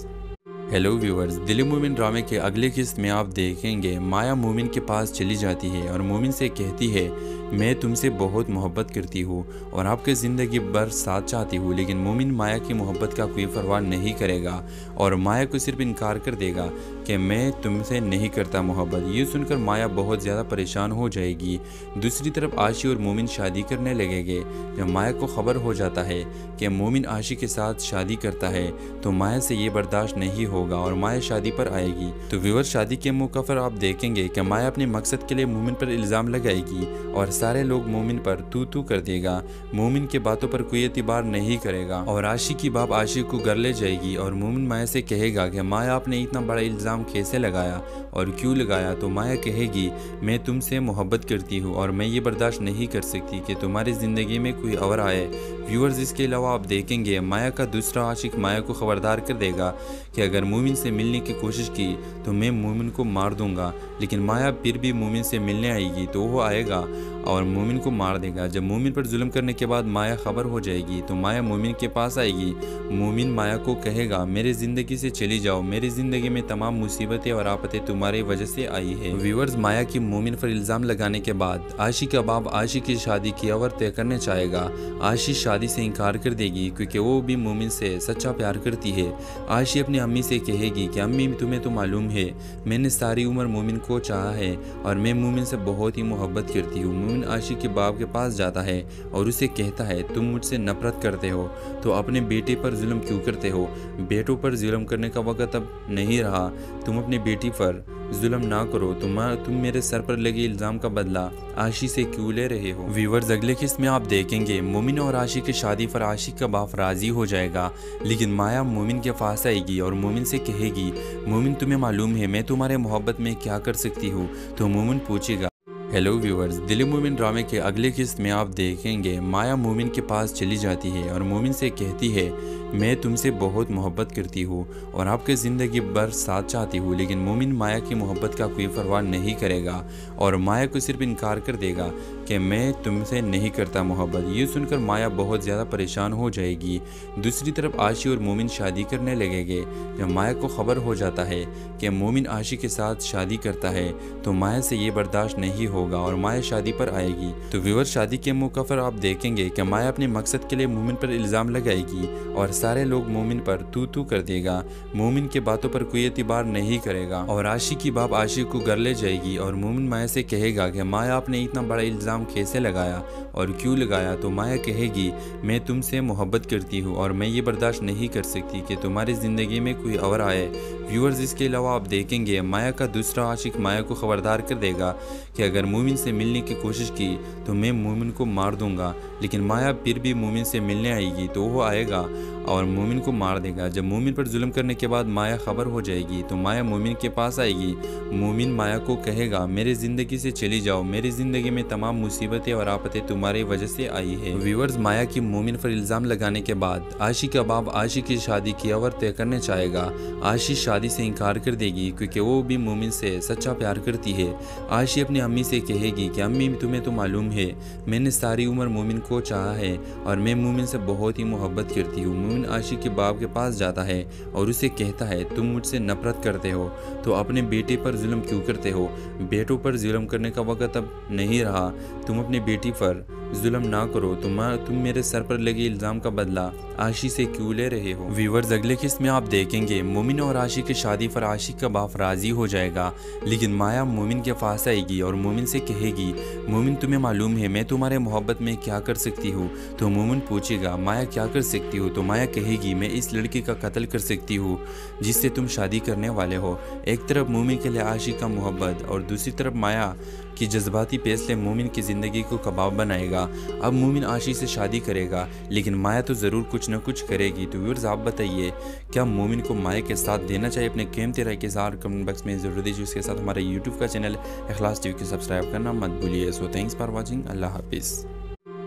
हेलो व्यूअर्स, दिल मोमिन ड्रामे के अगले किस्त में आप देखेंगे माया मोमिन के पास चली जाती है और मोमिन से कहती है मैं तुमसे बहुत मोहब्बत करती हूँ और आपके ज़िंदगी भर साथ चाहती हूँ, लेकिन मोमिन माया की मोहब्बत का कोई परवाह नहीं करेगा और माया को सिर्फ इनकार कर देगा कि मैं तुमसे नहीं करता मोहब्बत। ये सुनकर माया बहुत ज़्यादा परेशान हो जाएगी। दूसरी तरफ आशी और मोमिन शादी करने लगेंगे। जब माया को खबर हो जाता है कि मोमिन आशी के साथ शादी करता है तो माया से ये बर्दाश्त नहीं होगा और माया शादी पर आएगी। तो व्यूअर, शादी के मौके पर आप देखेंगे कि माया अपने मकसद के लिए मोमिन पर इल्ज़ाम लगाएगी और सारे लोग मोमिन पर तू कर देगा। मोमिन के बातों पर कोई एतबार नहीं करेगा और आशी की बाप आशी को घर ले जाएगी और मोमिन माया से कहेगा कि माया आपने इतना बड़ा इल्ज़ाम कैसे लगाया और क्यों लगाया। तो माया कहेगी मैं तुमसे मोहब्बत करती हूँ और मैं ये बर्दाश्त नहीं कर सकती कि तुम्हारी ज़िंदगी में कोई और आए। व्यूअर्स, इसके अलावा आप देखेंगे माया का दूसरा आशिक माया को खबरदार कर देगा कि अगर मोमिन से मिलने की कोशिश की तो मैं मोमिन को मार दूंगा, लेकिन माया फिर भी मोमिन से मिलने आएगी तो वो आएगा और मोमिन को मार देगा। जब मोमिन पर जुल्म करने के बाद माया खबर हो जाएगी तो माया मोमिन के पास आएगी। मोमिन माया को कहेगा मेरी ज़िंदगी से चली जाओ, मेरी ज़िंदगी में तमाम मुसीबतें और आफतें तुम्हारी वजह से आई है। व्यूअर्स, माया की मोमिन पर इल्ज़ाम लगाने के बाद आशी का बाप आशी की शादी की अवर तय करने चाहेगा। आशी शादी से इनकार कर देगी क्योंकि वो भी मोमिन से सच्चा प्यार करती है। आशी अपनी अम्मी से कहेगी कि अम्मी, तुम्हें तो मालूम है मैंने सारी उम्र मोमिन को चाहा है और मैं मोमिन से बहुत ही मोहब्बत करती हूँ। मोमिन आशी के बाप के पास जाता है और उसे कहता है तुम मुझसे नफरत करते हो तो अपने बेटे पर जुल्म क्यों करते हो। बेटों पर जुल्म करने का वक्त अब नहीं रहा, तुम अपनी बेटी पर जुल्म ना करो। तुम मेरे सर पर लगे इल्ज़ाम का बदला आशी से क्यों ले रहे हो। व्यूअर्स, अगले किस्त में आप देखेंगे मोमिन और आशी की शादी पर आशी का बाप राजी हो जाएगा, लेकिन माया मोमिन के पास आएगी और मोमिन से कहेगी मोमिन, तुम्हें मालूम है मैं तुम्हारे मोहब्बत में क्या कर सकती हूँ। तो मोमिन पूछेगा। हेलो व्यूअर्स, दिल मोमिन ड्रामे के अगले किस्त में आप देखेंगे माया मोमिन के पास चली जाती है और मोमिन से कहती है मैं तुमसे बहुत मोहब्बत करती हूँ और आपके ज़िंदगी भर साथ चाहती हूँ, लेकिन मोमिन माया की मोहब्बत का कोई परवाह नहीं करेगा और माया को सिर्फ इनकार कर देगा कि मैं तुमसे नहीं करता मोहब्बत। ये सुनकर माया बहुत ज़्यादा परेशान हो जाएगी। दूसरी तरफ आशी और मोमिन शादी करने लगेंगे। जब माया को खबर हो जाता है कि मोमिन आशी के साथ शादी करता है तो माया से ये बर्दाश्त नहीं होगा और माया शादी पर आएगी। तो व्यूअर, शादी के मौके पर आप देखेंगे कि माया अपने मकसद के लिए मोमिन पर इल्ज़ाम लगाएगी और सारे लोग मोमिन पर तू कर देगा। मोमिन के बातों पर कोई एतबार नहीं करेगा और आशी की बाप आशी को घर ले जाएगी और मोमिन माया से कहेगा कि माया आपने इतना बड़ा इल्ज़ाम कैसे लगाया और क्यों लगाया। तो माया कहेगी मैं तुमसे मोहब्बत करती हूँ और मैं ये बर्दाश्त नहीं कर सकती कि तुम्हारी ज़िंदगी में कोई और आए। व्यूअर्स, इसके अलावा आप देखेंगे माया का दूसरा आशिक माया को खबरदार कर देगा कि अगर मोमिन से मिलने की कोशिश की तो मैं मोमिन को मार दूंगा, लेकिन माया फिर भी मोमिन से मिलने आएगी तो वो आएगा और मोमिन को मार देगा। जब मोमिन पर जुल्म करने के बाद माया खबर हो जाएगी तो माया मोमिन के पास आएगी। मोमिन माया को कहेगा मेरी ज़िंदगी से चली जाओ, मेरी ज़िंदगी में तमाम मुसीबतें और आफतें तुम्हारी वजह से आई है। व्यूअर्स, माया की मोमिन पर इल्ज़ाम लगाने के बाद आशी का बाप आशी की शादी की अवर तय करने चाहेगा। आशी शादी से इनकार कर देगी क्योंकि वो भी मोमिन से सच्चा प्यार करती है। आशी अपनी अम्मी से कहेगी कि अम्मी, तुम्हें तो मालूम है मैंने सारी उम्र मोमिन को चाहा है और मैं मोमिन से बहुत ही मोहब्बत करती हूँ। मोमिन आशी के बाप के पास जाता है और उसे कहता है तुम मुझसे नफरत करते हो तो अपने बेटे पर जुल्म क्यों करते हो। बेटों पर जुल्म करने का वक्त अब नहीं रहा, तुम अपनी बेटी पर जुल्म ना करो। तुम मेरे सर पर लगे इल्ज़ाम का बदला आशी से क्यों ले रहे हो। व्यूअर्स, अगले किस्त में आप देखेंगे मोमिन और आशी की शादी पर आशी का बाप राजी हो जाएगा, लेकिन माया मोमिन के पास आएगी और मोमिन से कहेगी मोमिन, तुम्हें मालूम है मैं तुम्हारे मोहब्बत में क्या कर सकती हूँ। तो मोमिन पूछेगा माया क्या कर सकती हो। तो माया कहेगी मैं इस लड़की का कत्ल कर सकती हूँ जिससे तुम शादी करने वाले हो। एक तरफ मोमिन के लिए आशी का मोहब्बत और दूसरी तरफ माया कि जज्बाती फैसले मोमिन की ज़िंदगी को कबाब बनाएगा। अब मोमिन आशी से शादी करेगा, लेकिन माया तो ज़रूर कुछ न कुछ करेगी। तो व्यूअर्स, आप बताइए क्या मोमिन को माया के साथ देना चाहिए। अपने कीमती राय के साथ कमेंट बॉक्स में ज़रूर दीजिए। उसके साथ हमारे यूट्यूब का चैनल इखलास टीवी को सब्सक्राइब करना मत भूलिए। So thanks for watching. Allah हाफिज़।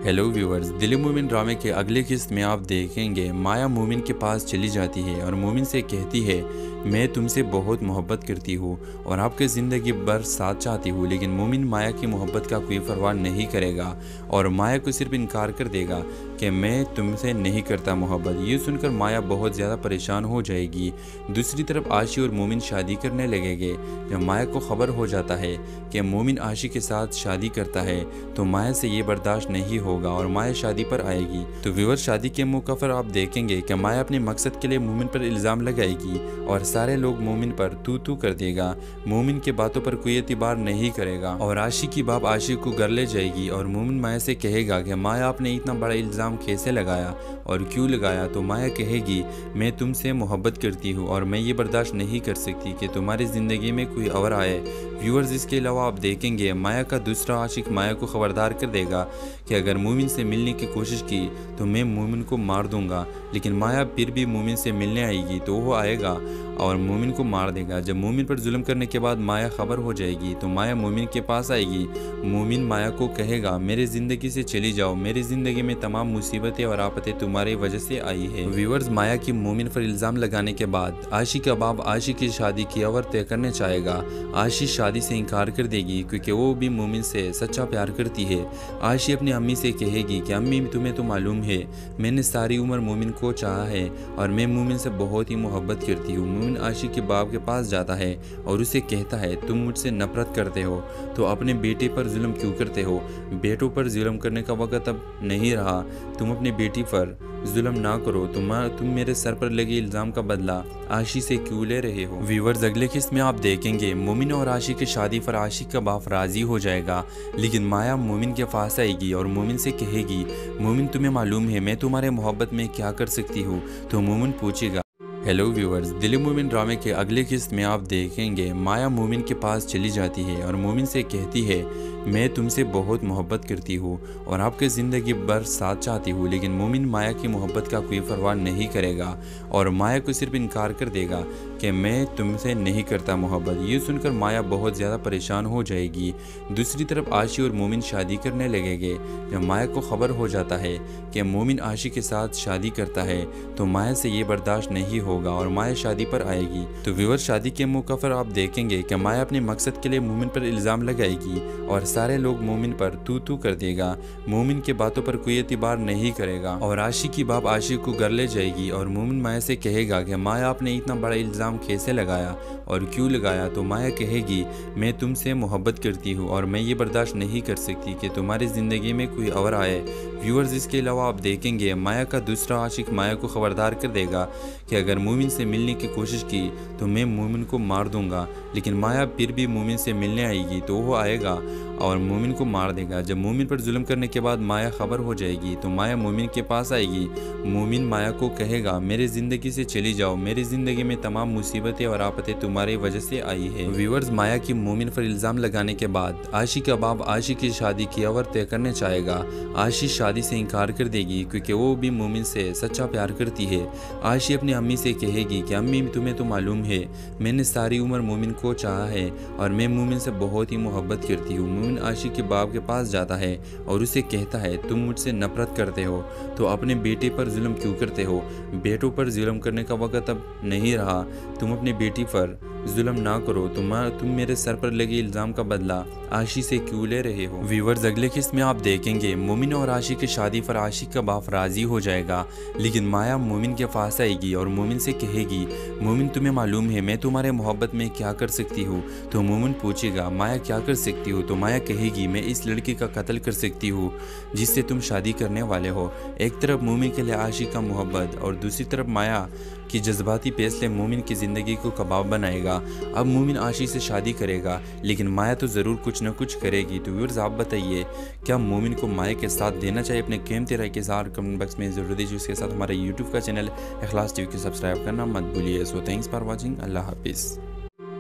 हेलो व्यूअर्स, दिल मोमिन ड्रामे के अगले किस्त में आप देखेंगे माया मोमिन के पास चली जाती है और मोमिन से कहती है मैं तुमसे बहुत मोहब्बत करती हूँ और आपके ज़िंदगी भर साथ चाहती हूँ, लेकिन मोमिन माया की मोहब्बत का कोई परवाह नहीं करेगा और माया को सिर्फ इनकार कर देगा कि मैं तुमसे नहीं करता मोहब्बत। ये सुनकर माया बहुत ज़्यादा परेशान हो जाएगी। दूसरी तरफ आशी और मोमिन शादी करने लगेंगे। जब माया को खबर हो जाता है कि मोमिन आशी के साथ शादी करता है तो माया से ये बर्दाश्त नहीं होगा और माया शादी पर आएगी। तो व्यूअर, शादी के मौके पर आप देखेंगे कि माया अपने मकसद के लिए मोमिन पर इल्ज़ाम लगाएगी और सारे लोग मोमिन पर तू कर देगा। मोमिन के बातों पर कोई एतबार नहीं करेगा और आशी की बाप आशी को घर ले जाएगी और मोमिन माया से कहेगा कि माया आपने इतना बड़ा इल्ज़ाम कैसे लगाया और क्यों लगाया। तो माया कहेगी मैं तुमसे मोहब्बत करती हूँ और मैं ये बर्दाश्त नहीं कर सकती कि तुम्हारी ज़िंदगी में कोई और आए। व्यूअर्स, इसके अलावा आप देखेंगे माया का दूसरा आशिक माया को खबरदार कर देगा कि अगर मोमिन से मिलने की कोशिश की तो मैं मोमिन को मार दूंगा, लेकिन माया फिर भी मोमिन से मिलने आएगी तो वो आएगा और मोमिन को मार देगा। जब मोमिन पर जुल्म करने के बाद माया खबर हो जाएगी तो माया मोमिन के पास आएगी। मोमिन माया को कहेगा मेरी ज़िंदगी से चली जाओ, मेरी ज़िंदगी में तमाम मुसीबतें और आफतें तुम्हारी वजह से आई है। व्यूअर्स, माया की मोमिन पर इल्ज़ाम लगाने के बाद आशी का बाप आशी की शादी की अवर तय करने चाहेगा। आशी शादी से इनकार कर देगी क्योंकि वो भी मोमिन से सच्चा प्यार करती है। आशी अपनी अम्मी से कहेगी कि अम्मी, तुम्हें तो मालूम है मैंने सारी उम्र मोमिन को चाहा है और मैं मोमिन से बहुत ही मोहब्बत करती हूँ। मोमिन आशी के बाप के पास जाता है और उसे कहता है तुम मुझसे नफरत करते हो तो अपने बेटे पर जुल्म क्यों करते हो। बेटों पर जुल्म करने का वक्त अब नहीं रहा, तुम अपनी बेटी पर जुल्म ना करो। तुम मेरे सर पर लगे इल्ज़ाम का बदला आशी से क्यों ले रहे हो। व्यूअर्स, अगले किस्त में आप देखेंगे मोमिन और आशी की शादी पर आशी का बाप राजी हो जाएगा, लेकिन माया मोमिन के पास आएगी और मोमिन से कहेगी मोमिन, तुम्हें मालूम है मैं तुम्हारे मोहब्बत में क्या कर सकती हूँ। तो मोमिन पूछेगा। हेलो व्यूअर्स, दिल मोमिन ड्रामे के अगले किस्त में आप देखेंगे माया मोमिन के पास चली जाती है और मोमिन से कहती है मैं तुमसे बहुत मोहब्बत करती हूँ और आपके ज़िंदगी भर साथ चाहती हूँ, लेकिन मोमिन माया की मोहब्बत का कोई परवाह नहीं करेगा और माया को सिर्फ इनकार कर देगा कि मैं तुमसे नहीं करता मोहब्बत। ये सुनकर माया बहुत ज़्यादा परेशान हो जाएगी। दूसरी तरफ आशी और मोमिन शादी करने लगेंगे। जब माया को खबर हो जाता है कि मोमिन आशी के साथ शादी करता है तो माया से ये बर्दाश्त नहीं होगा और माया शादी पर आएगी। तो व्यूअर, शादी के मौके पर आप देखेंगे कि माया अपने मकसद के लिए मोमिन पर इल्ज़ाम लगाएगी और सारे लोग मोमिन पर तू कर देगा। मोमिन के बातों पर कोई एतबार नहीं करेगा और आशी की बाप आशी को घर ले जाएगी और मोमिन माया से कहेगा कि माया आपने इतना बड़ा इल्ज़ाम कैसे लगाया और क्यों लगाया। तो माया कहेगी मैं तुमसे मोहब्बत करती हूँ और मैं ये बर्दाश्त नहीं कर सकती कि तुम्हारी ज़िंदगी में कोई और आए। व्यूअर्स, इसके अलावा आप देखेंगे माया का दूसरा आशिक माया को खबरदार कर देगा कि अगर मोमिन से मिलने की कोशिश की तो मैं मोमिन को मार दूंगा, लेकिन माया फिर भी मोमिन से मिलने आएगी तो वो आएगा और मोमिन को मार देगा। जब मोमिन पर जुल्म करने के बाद माया खबर हो जाएगी तो माया मोमिन के पास आएगी। मोमिन माया को कहेगा मेरी ज़िंदगी से चली जाओ, मेरी ज़िंदगी में तमाम मुसीबतें और आफतें तुम्हारी वजह से आई है। व्यूअर्स, माया की मोमिन पर इल्ज़ाम लगाने के बाद आशी का बाप आशी की शादी की अवर तय करने चाहेगा। आशी शादी से इनकार कर देगी क्योंकि वो भी मोमिन से सच्चा प्यार करती है। आशी अपनी अम्मी से कहेगी कि अम्मी, तुम्हें तो मालूम है मैंने सारी उम्र मोमिन को चाहा है और मैं मोमिन से बहुत ही मोहब्बत करती हूँ। मोमिन आशी के बाप के पास जाता है और उसे कहता है तुम मुझसे नफरत करते हो तो अपने बेटे पर जुल्म क्यों करते हो। बेटों पर जुल्म करने का वक्त अब नहीं रहा, तुम अपनी बेटी पर जुल्म ना करो। तुम मेरे सर पर लगे इल्ज़ाम का बदला आशी से क्यों ले रहे हो। व्यूअर्स, अगले किस्त में आप देखेंगे मोमिन और आशी की शादी पर आशी का बाप राजी हो जाएगा, लेकिन माया मोमिन के पास आएगी और मोमिन से कहेगी मोमिन, तुम्हें मालूम है मैं तुम्हारे मोहब्बत में क्या कर सकती हूँ। तो मोमिन पूछेगा माया क्या कर सकती हो। तो माया कहेगी मैं इस लड़की का कत्ल कर सकती हूँ जिससे तुम शादी करने वाले हो। एक तरफ मोमिन के लिए आशी का मोहब्बत और दूसरी तरफ माया कि जज्बाती फैसले मोमिन की ज़िंदगी को कबाब बनाएगा। अब मोमिन आशी से शादी करेगा, लेकिन माया तो ज़रूर कुछ न कुछ करेगी। तो व्यूअर्स, आप बताइए क्या मोमिन को माया के साथ देना चाहिए। अपने कीमती राय के साथ कमेंट बॉक्स में ज़रूर दीजिए। उसके साथ हमारे यूट्यूब का चैनल इखलास टीवी को सब्सक्राइब करना मत भूलिए। So thanks for watching. Allah हाफिज़।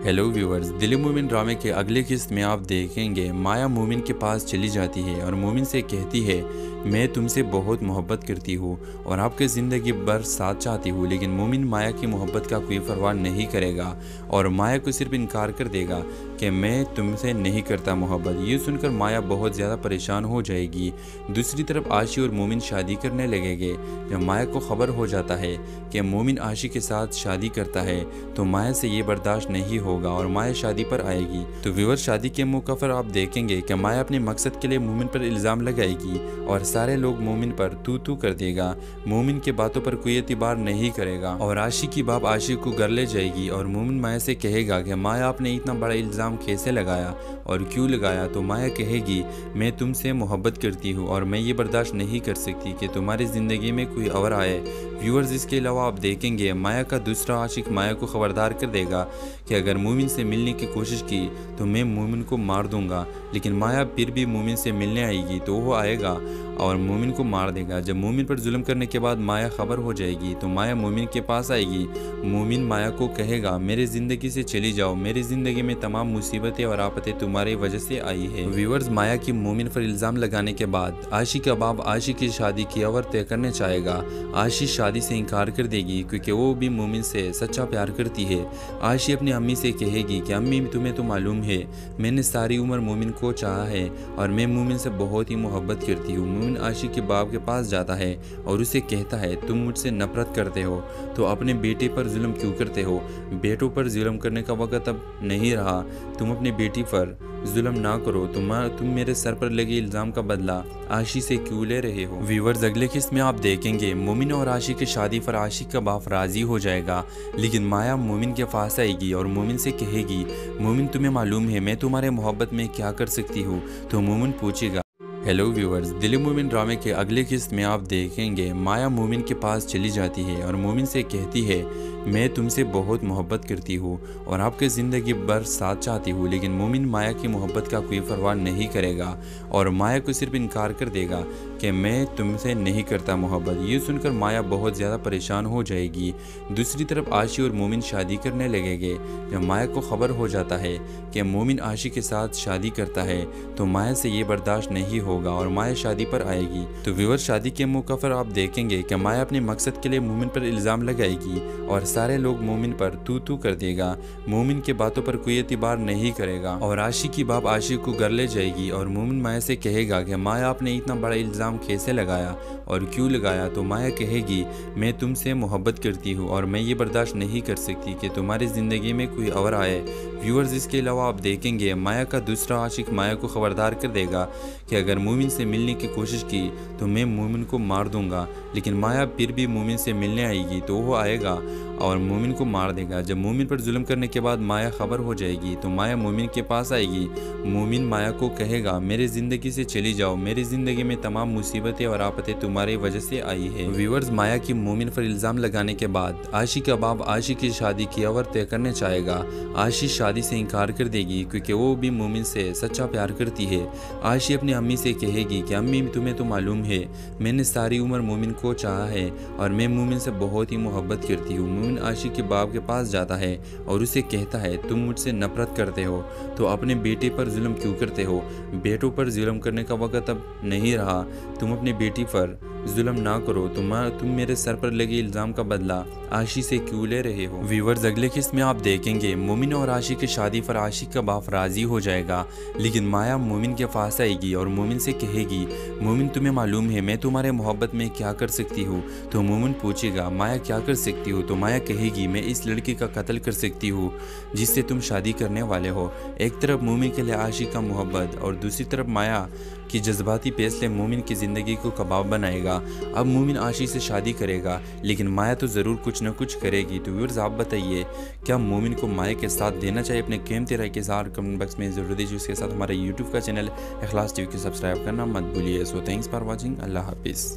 हेलो व्यूअर्स, दिल मोमिन ड्रामे के अगले किस्त में आप देखेंगे माया मोमिन के पास चली जाती है और मोमिन से कहती है मैं तुमसे बहुत मोहब्बत करती हूँ और आपके ज़िंदगी भर साथ चाहती हूँ, लेकिन मोमिन माया की मोहब्बत का कोई परवाह नहीं करेगा और माया को सिर्फ इनकार कर देगा कि मैं तुमसे नहीं करता मोहब्बत। ये सुनकर माया बहुत ज़्यादा परेशान हो जाएगी। दूसरी तरफ आशी और मोमिन शादी करने लगेंगे। जब माया को खबर हो जाता है कि मोमिन आशी के साथ शादी करता है तो माया से ये बर्दाश्त नहीं होगा और माया शादी पर आएगी। तो व्यूअर, शादी के मौके पर आप देखेंगे कि माया अपने मकसद के लिए मोमिन पर इल्ज़ाम लगाएगी और सारे लोग मोमिन पर तू कर देगा। मोमिन के बातों पर कोई एतबार नहीं करेगा और आशी की बाप आशी को घर ले जाएगी और मोमिन माया से कहेगा कि माया आपने इतना बड़ा इल्ज़ाम कैसे लगाया और क्यों लगाया। तो माया कहेगी मैं तुमसे मोहब्बत करती हूँ और मैं ये बर्दाश्त नहीं कर सकती कि तुम्हारी ज़िंदगी में कोई और आए। व्यूअर्स, इसके अलावा आप देखेंगे माया का दूसरा आशिक माया को खबरदार कर देगा कि अगर मोमिन से मिलने की कोशिश की तो मैं मोमिन को मार दूंगा, लेकिन माया फिर भी मोमिन से मिलने आएगी तो वो आएगा और मोमिन को मार देगा। जब मोमिन पर जुल्म करने के बाद माया खबर हो जाएगी तो माया मोमिन के पास आएगी। मोमिन माया को कहेगा मेरी ज़िंदगी से चली जाओ, मेरी ज़िंदगी में तमाम मुसीबतें और आफतें तुम्हारी वजह से आई है। व्यूअर्स, माया की मोमिन पर इल्ज़ाम लगाने के बाद आशी का बाप आशी की शादी की अवर तय करने चाहेगा। आशी शादी से इनकार कर देगी क्योंकि वो भी मोमिन से सच्चा प्यार करती है। आशी अपनी अम्मी से कहेगी कि अम्मी, तुम्हें तो मालूम है मैंने सारी उम्र मोमिन को चाहा है और मैं मोमिन से बहुत ही मोहब्बत करती हूँ। मोमिन आशी के बाप के पास जाता है और उसे कहता है तुम मुझसे नफरत करते हो तो अपने बेटे पर जुल्म क्यों करते हो। बेटों पर जुल्म करने का वक्त अब नहीं रहा, तुम अपनी बेटी पर जुल्म ना करो। तुम मेरे सर पर लगे इल्ज़ाम का बदला आशी से क्यों ले रहे हो। व्यूअर्स, अगले किस्त में आप देखेंगे मोमिन और आशी की शादी पर आशी का बाप राजी हो जाएगा, लेकिन माया मोमिन के पास आएगी और मोमिन से कहेगी मोमिन, तुम्हें मालूम है मैं तुम्हारे मोहब्बत में क्या कर सकती हूँ। तो मोमिन पूछेगा। हेलो व्यूअर्स, दिल मोमिन ड्रामे के अगले किस्त में आप देखेंगे माया मोमिन के पास चली जाती है और मोमिन से कहती है मैं तुमसे बहुत मोहब्बत करती हूँ और आपके ज़िंदगी भर साथ चाहती हूँ, लेकिन मोमिन माया की मोहब्बत का कोई परवाह नहीं करेगा और माया को सिर्फ इनकार कर देगा कि मैं तुमसे नहीं करता मोहब्बत। ये सुनकर माया बहुत ज़्यादा परेशान हो जाएगी। दूसरी तरफ आशी और मोमिन शादी करने लगेंगे। जब माया को खबर हो जाता है कि मोमिन आशी के साथ शादी करता है तो माया से ये बर्दाश्त नहीं होगा और माया शादी पर आएगी। तो व्यूअर, शादी के मौके पर आप देखेंगे कि माया अपने मकसद के लिए मोमिन पर इल्ज़ाम लगाएगी और सारे लोग मोमिन पर तू कर देगा। मोमिन के बातों पर कोई एतबार नहीं करेगा और आशी की बाप आशी को घर ले जाएगी और मोमिन माया से कहेगा कि माया आपने इतना बड़ा इल्ज़ाम कैसे लगाया और क्यों लगाया। तो माया कहेगी मैं तुमसे मोहब्बत करती हूँ और मैं ये बर्दाश्त नहीं कर सकती कि तुम्हारी ज़िंदगी में कोई और आए। व्यूअर्स, इसके अलावा आप देखेंगे माया का दूसरा आशिक माया को खबरदार कर देगा कि अगर मोमिन से मिलने की कोशिश की तो मैं मोमिन को मार दूंगा, लेकिन माया फिर भी मोमिन से मिलने आएगी तो वो आएगा और मोमिन को मार देगा। जब मोमिन पर जुल्म करने के बाद माया खबर हो जाएगी तो माया मोमिन के पास आएगी। मोमिन माया को कहेगा मेरी ज़िंदगी से चली जाओ, मेरी ज़िंदगी में तमाम मुसीबतें और आफतें तुम्हारी वजह से आई है। व्यूअर्स, माया की मोमिन पर इल्ज़ाम लगाने के बाद आशी का बाप आशी की शादी की अवर तय करने चाहेगा। आशी शादी से इनकार कर देगी क्योंकि वो भी मोमिन से सच्चा प्यार करती है। आशी अपनी अम्मी से कहेगी कि अम्मी, तुम्हें तो मालूम है मैंने सारी उम्र मोमिन को चाहा है और मैं मोमिन से बहुत ही मोहब्बत करती हूँ। मोमिन आशी के बाप के पास जाता है और उसे कहता है तुम मुझसे नफरत करते हो तो अपने बेटे पर जुल्म क्यों करते हो। बेटों पर जुल्म करने का वक्त अब नहीं रहा, तुम अपनी बेटी पर जुल्म ना करो। तुम मेरे सर पर लगे इल्ज़ाम का बदला आशी से क्यों ले रहे हो। व्यूअर्स, अगले किस्त में आप देखेंगे मोमिन और आशी की शादी पर आशी का बाप राजी हो जाएगा, लेकिन माया मोमिन के पास आएगी और मोमिन से कहेगी मोमिन, तुम्हें मालूम है मैं तुम्हारे मोहब्बत में क्या कर सकती हूँ। तो मोमिन पूछेगा माया क्या कर सकती हो। तो माया कहेगी मैं इस लड़की का कत्ल कर सकती हूँ जिससे तुम शादी करने वाले हो। एक तरफ मोमिन के लिए आशी का मोहब्बत और दूसरी तरफ माया कि जज्बाती फैसले मोमिन की ज़िंदगी को कबाब बनाएगा। अब मोमिन आशी से शादी करेगा, लेकिन माया तो ज़रूर कुछ न कुछ करेगी। तो व्यूअर्स, आप बताइए क्या मोमिन को माया के साथ देना चाहिए। अपने कीमती राय के साथ कमेंट बॉक्स में ज़रूर दीजिए। उसके साथ हमारे यूट्यूब का चैनल इखलास टीवी को सब्सक्राइब करना मत भूलिए। So thanks for watching. Allah हाफिज़।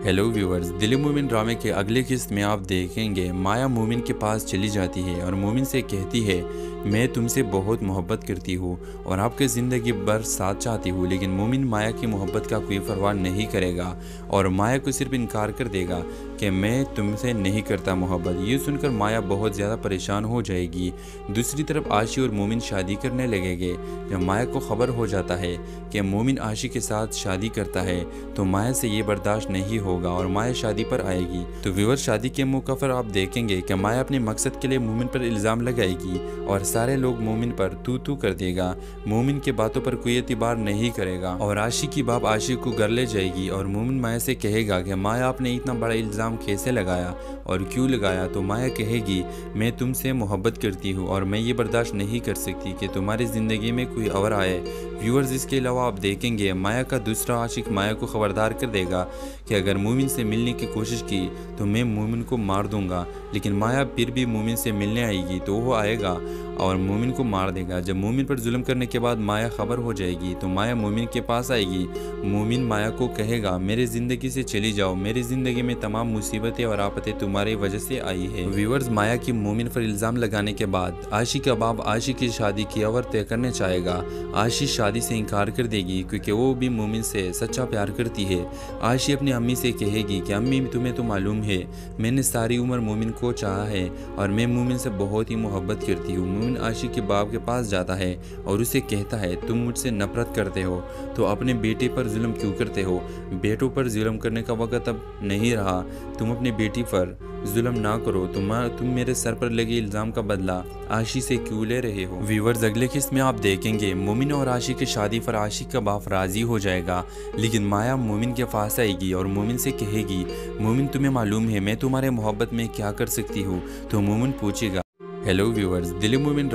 हेलो व्यूअर्स, दिल मोमिन ड्रामे के अगले किस्त में आप देखेंगे माया मोमिन के पास चली जाती है और मोमिन से कहती है मैं तुमसे बहुत मोहब्बत करती हूँ और आपके ज़िंदगी भर साथ चाहती हूँ। लेकिन मोमिन माया की मोहब्बत का कोई परवाह नहीं करेगा और माया को सिर्फ इनकार कर देगा कि मैं तुमसे नहीं करता मोहब्बत। ये सुनकर माया बहुत ज़्यादा परेशान हो जाएगी। दूसरी तरफ आशी और मोमिन शादी करने लगेंगे। जब माया को खबर हो जाता है कि मोमिन आशी के साथ शादी करता है तो माया से ये बर्दाश्त नहीं होगा और माया शादी पर आएगी। तो व्यूअर, शादी के मौके पर आप देखेंगे कि माया अपने मकसद के लिए मोमिन पर इल्ज़ाम लगाएगी और सारे लोग मोमिन पर तू कर देगा। मोमिन के बातों पर कोई एतबार नहीं करेगा और आशी की बाप आशी को घर ले जाएगी और मोमिन माया से कहेगा कि माया आपने इतना बड़ा इल्ज़ाम कैसे लगाया और क्यों लगाया। तो माया कहेगी मैं तुमसे मोहब्बत करती हूँ और मैं ये बर्दाश्त नहीं कर सकती कि तुम्हारी ज़िंदगी में कोई और आए। व्यूअर्स, इसके अलावा आप देखेंगे माया का दूसरा आशिक माया को खबरदार कर देगा कि अगर मोमिन से मिलने की कोशिश की तो मैं मोमिन को मार दूंगा। लेकिन माया फिर भी मोमिन से मिलने आएगी तो वो आएगा और मोमिन को मार देगा। जब मोमिन पर जुल्म करने के बाद माया खबर हो जाएगी तो माया मोमिन के पास आएगी। मोमिन माया को कहेगा मेरी ज़िंदगी से चली जाओ, मेरी ज़िंदगी में तमाम मुसीबतें और आफतें तुम्हारी वजह से आई है। व्यूअर्स, माया की मोमिन पर इल्ज़ाम लगाने के बाद आशी का बाप आशी की शादी की अवर तय करने चाहेगा। आशी शादी से इनकार कर देगी क्योंकि वो भी मोमिन से सच्चा प्यार करती है। आशी अपनी अम्मी से कहेगी कि अम्मी, तुम्हें तो मालूम है मैंने सारी उम्र मोमिन को चाहा है और मैं मोमिन से बहुत ही मोहब्बत करती हूँ। मोमिन आशी के बाप के पास जाता है और उसे कहता है तुम मुझसे नफरत करते हो तो अपने बेटे पर जुल्म क्यों करते हो। बेटों पर जुल्म करने का वक्त अब नहीं रहा। तुम अपनी बेटी पर जुल्म ना करो। तुम मेरे सर पर लगे इल्ज़ाम का बदला आशी से क्यों ले रहे हो। व्यूअर्स, अगले किस्त में आप देखेंगे मोमिन और आशी की शादी पर आशी का बाप राज़ी हो जाएगा। लेकिन माया मोमिन के पास आएगी और मोमिन से कहेगी मोमिन, तुम्हें मालूम है मैं तुम्हारे मोहब्बत में क्या कर सकती हूँ। तो मोमिन पूछेगा। हेलो व्यूअर्स, दिल मोमिन